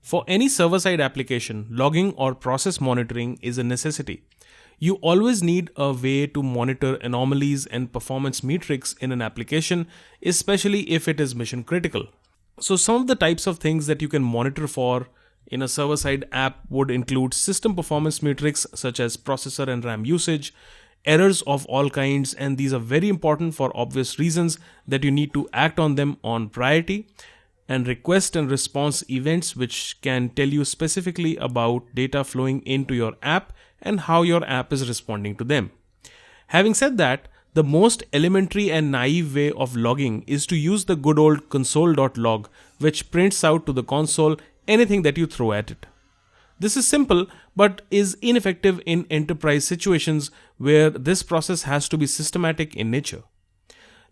For any server-side application, logging or process monitoring is a necessity. You always need a way to monitor anomalies and performance metrics in an application, especially if it is mission critical. So some of the types of things that you can monitor for in a server-side app would include system performance metrics such as processor and RAM usage, errors of all kinds, and these are very important for obvious reasons that you need to act on them on priority, and request and response events, which can tell you specifically about data flowing into your app and how your app is responding to them. Having said that, the most elementary and naive way of logging is to use the good old console.log, which prints out to the console anything that you throw at it. This is simple but is ineffective in enterprise situations where this process has to be systematic in nature.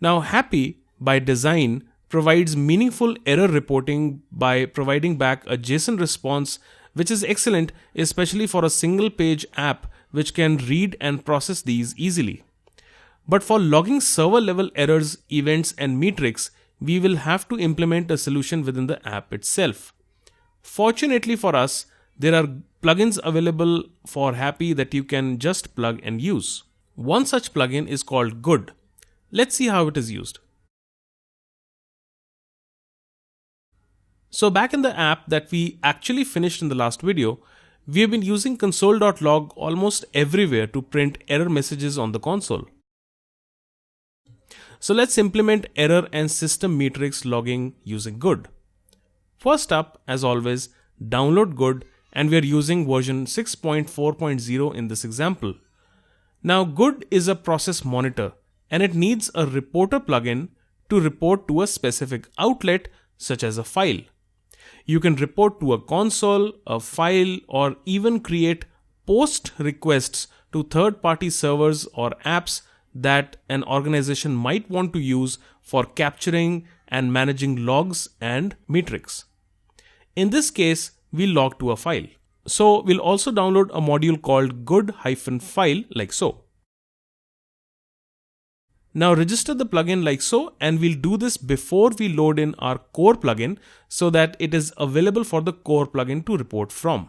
Now, Happy, by design, provides meaningful error reporting by providing back a JSON response, which is excellent, especially for a single page app which can read and process these easily. But for logging server level errors, events, and metrics, we will have to implement a solution within the app itself. Fortunately for us, there are plugins available for Happy that you can just plug and use. One such plugin is called Good. Let's see how it is used. So back in the app that we actually finished in the last video, we have been using console.log almost everywhere to print error messages on the console. So let's implement error and system metrics logging using Good. First up, as always, download Good, and we are using version 6.4.0 in this example. Now, Good is a process monitor, and it needs a reporter plugin to report to a specific outlet such as a file. You can report to a console, a file, or even create post requests to third-party servers or apps that an organization might want to use for capturing and managing logs and metrics. In this case, we log to a file. So we'll also download a module called good-file like so. Now register the plugin like so, and we'll do this before we load in our core plugin so that it is available for the core plugin to report from.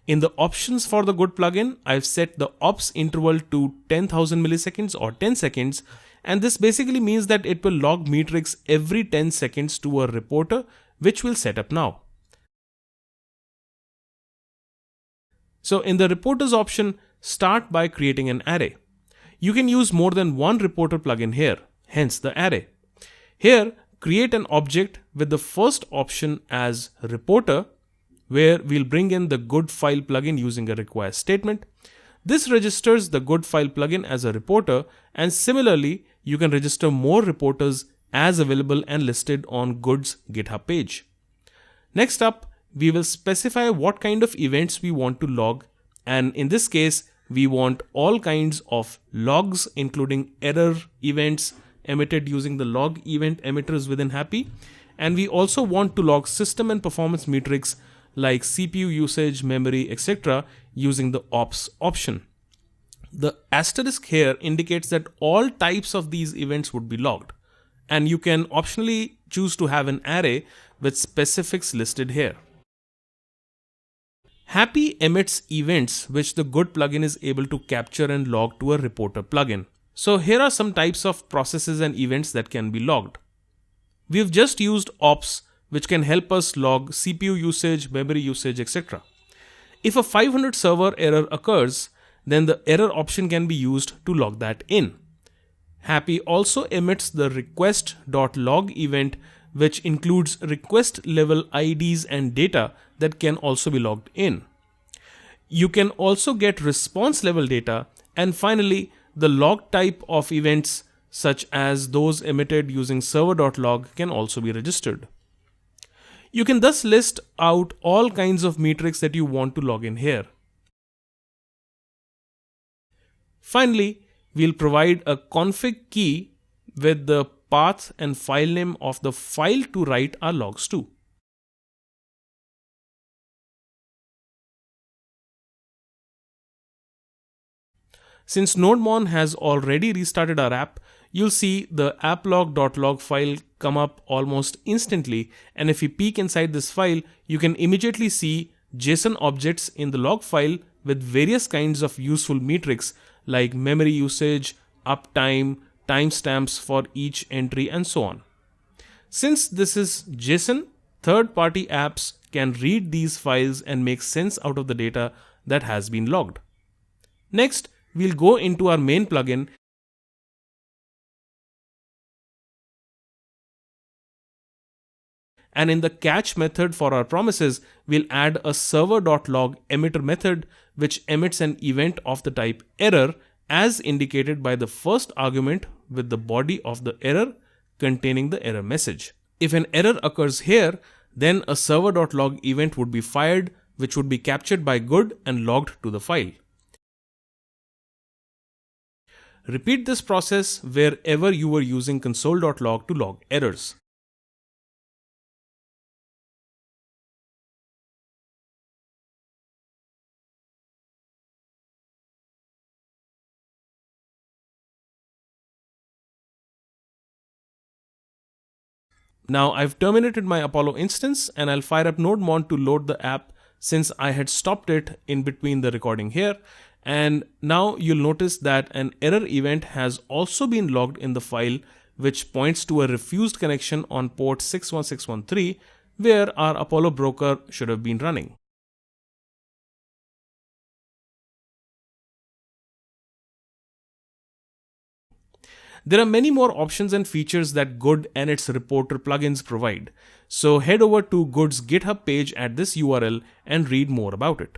In the options for the Good plugin, I've set the ops interval to 10,000 milliseconds or 10 seconds, and this basically means that it will log metrics every 10 seconds to a reporter, which we'll set up now. So in the reporters option, start by creating an array. You can use more than one reporter plugin here, hence the array. Here, create an object with the first option as reporter, where we'll bring in the good-file plugin using a require statement. This registers the good-file plugin as a reporter, and similarly, you can register more reporters as available and listed on Good's GitHub page. Next up, we will specify what kind of events we want to log, and in this case, we want all kinds of logs, including error events emitted using the log event emitters within Happy, and we also want to log system and performance metrics like CPU usage, memory, etc. using the ops option. The asterisk here indicates that all types of these events would be logged, and you can optionally choose to have an array with specifics listed here. Happy emits events which the Good plugin is able to capture and log to a reporter plugin. So here are some types of processes and events that can be logged. We've just used ops, which can help us log CPU usage, memory usage, etc. If a 500 server error occurs, then the error option can be used to log that in. Happy also emits the request.log event, which includes request level IDs and data that can also be logged in. You can also get response level data, and finally, the log type of events such as those emitted using server.log can also be registered. You can thus list out all kinds of metrics that you want to log in here. Finally, we'll provide a config key with the path and file name of the file to write our logs to. Since NodeMon has already restarted our app, you'll see the applog.log file come up almost instantly, and if you peek inside this file, you can immediately see JSON objects in the log file with various kinds of useful metrics like memory usage, uptime, timestamps for each entry, and so on. Since this is JSON, third-party apps can read these files and make sense out of the data that has been logged. Next, we'll go into our main plugin and in the catch method for our promises, we'll add a server.log emitter method which emits an event of the type error as indicated by the first argument with the body of the error containing the error message. If an error occurs here, then a server.log event would be fired, which would be captured by Good and logged to the file. Repeat this process wherever you were using console.log to log errors. Now I've terminated my Apollo instance and I'll fire up NodeMon to load the app since I had stopped it in between the recording here. And now you'll notice that an error event has also been logged in the file, which points to a refused connection on port 61613 where our Apollo broker should have been running. There are many more options and features that Good and its reporter plugins provide. So head over to Good's GitHub page at this URL and read more about it.